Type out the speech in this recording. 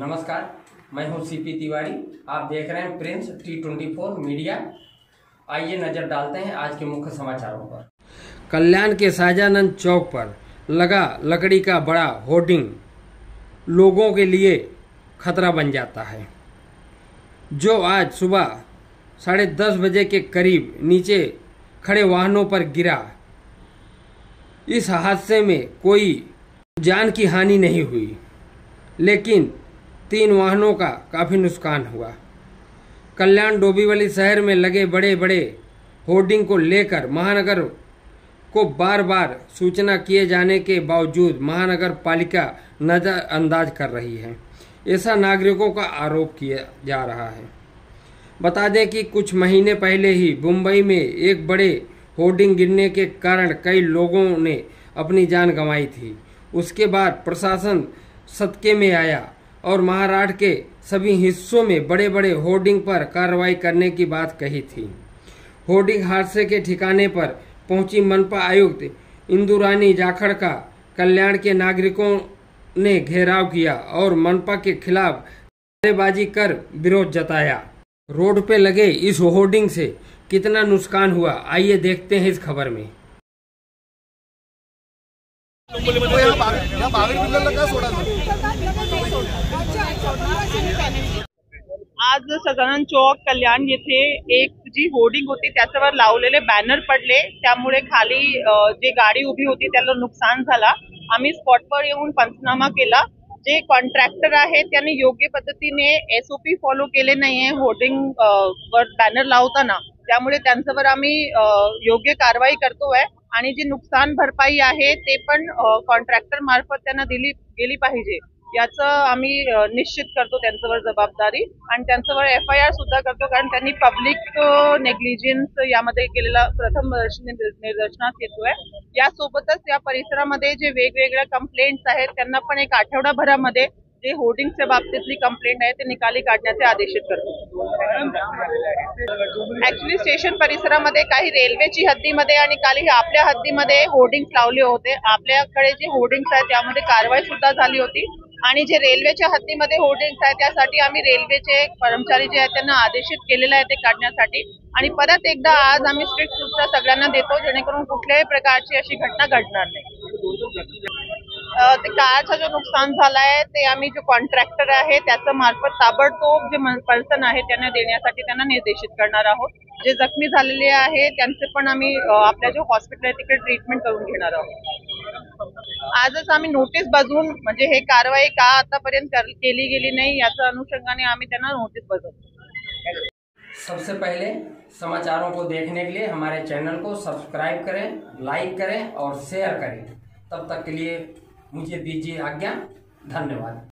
नमस्कार, मैं हूं सीपी तिवारी। आप देख रहे हैं प्रिंस T24 मीडिया। आइए नजर डालते हैं आज के मुख्य समाचारों पर। कल्याण के शाहजानंद चौक पर लगा लकड़ी का बड़ा होर्डिंग लोगों के लिए खतरा बन जाता है, जो आज सुबह 10:30 बजे के करीब नीचे खड़े वाहनों पर गिरा। इस हादसे में कोई जान की हानि नहीं हुई, लेकिन 3 वाहनों का काफी नुकसान हुआ। कल्याण डोंबिवली शहर में लगे बड़े बड़े होर्डिंग को लेकर महानगर को बार बार सूचना किए जाने के बावजूद महानगर पालिका नजरअंदाज कर रही है, ऐसा नागरिकों का आरोप किया जा रहा है। बता दें कि कुछ महीने पहले ही मुंबई में एक बड़े होर्डिंग गिरने के कारण कई लोगों ने अपनी जान गंवाई थी। उसके बाद प्रशासन सदके में आया और महाराष्ट्र के सभी हिस्सों में बड़े बड़े होर्डिंग पर कार्रवाई करने की बात कही थी। होर्डिंग हादसे के ठिकाने पर पहुंची मनपा आयुक्त इंदुरानी जाखड़ का कल्याण के नागरिकों ने घेराव किया और मनपा के खिलाफ नारेबाजी कर विरोध जताया। रोड पे लगे इस होर्डिंग से कितना नुकसान हुआ, आइए देखते हैं इस खबर में। आज सदानंद चौक कल्याण येथे एक जी होर्डिंग होती त्याच्यावर लावलेले बॅनर पडले, त्यामुळे खाली जे गाडी उभी होती त्याला नुकसान झाला। आम्ही स्पॉटवर येऊन पंचनामा केला। जे कॉन्ट्रॅक्टर आहे त्यांनी योग्य पद्धतीने SOP फॉलो केले नाहीये होर्डिंग वर बॅनर लावताना, त्यामुळे त्यांच्यावर आम्ही योग्य कारवाई करतोय आणि जी नुकसान भरपाई आहे ते पण कॉन्ट्रॅक्टर मार्फत त्यांना दिली गेली पाहिजे याचं आम्ही निश्चित करतो त्यांच्यावर जबाबदारी आणि त्यांच्यावर FIR सुद्धा करतो, कारण त्यांनी पब्लिक नेग्लिजन्स यामध्ये केलेला प्रथम निदर्शनास येतोय। यासोबतच या परिसरामध्ये जे वेगवेगळ्या कंप्लेंट्स आहेत त्यांना पण एक आठवडाभरामध्ये जे होर्डिंगच्या बाबतीतली कंप्लेंट आहे ते निकाली काढण्याचे आदेशित करतो। ऍक्च्युली स्टेशन परिसरामध्ये काही रेल्वेची हद्दीमध्ये आणि काही आपल्या हद्दीमध्ये होर्डिंग्स लावले होते। आपल्याकडे जे होर्डिंग्स आहेत त्यामध्ये कारवाई सुद्धा झाली होती आणि जे रेल्वेच्या हद्दीमध्ये होर्डिंग्स आहेत त्यासाठी आम्ही रेल्वेचे कर्मचारी जे आहेत त्यांना आदेशित केलेलं आहे ते काढण्यासाठी। आणि परत एकदा आज आम्ही स्ट्रिक्ट सूचना सगळ्यांना देतो जेणेकरून कुठल्याही प्रकारची अशी घटना घडणार नाही। ते कारचं जो नुकसान झालंय ते आम्ही जो कॉन्ट्रॅक्टर आहे त्याच्या मार्फत ताबडतोब जे पर्सन आहे त्यांना देण्यासाठी त्यांना निर्देशित करणार आहोत। जे जखमी झालेले आहे त्यांचे पण आम्ही आपल्या जो हॉस्पिटल आहे तिकडे ट्रीटमेंट करून घेणार आहोत। आजच आम्ही नोटीस बजावून म्हणजे हे कारवाई का आतापर्यंत केली गेली नाही याच्या अनुषंगाने आम्ही त्यांना नोटीस बजावतो। सबसे पहले समाचारों को देखने के लिए हमारे चैनल को सब्सक्राइब करें, लाइक करें और शेयर करें। तब तक के लिए मुझे दीजिए आज्ञा। धन्यवाद।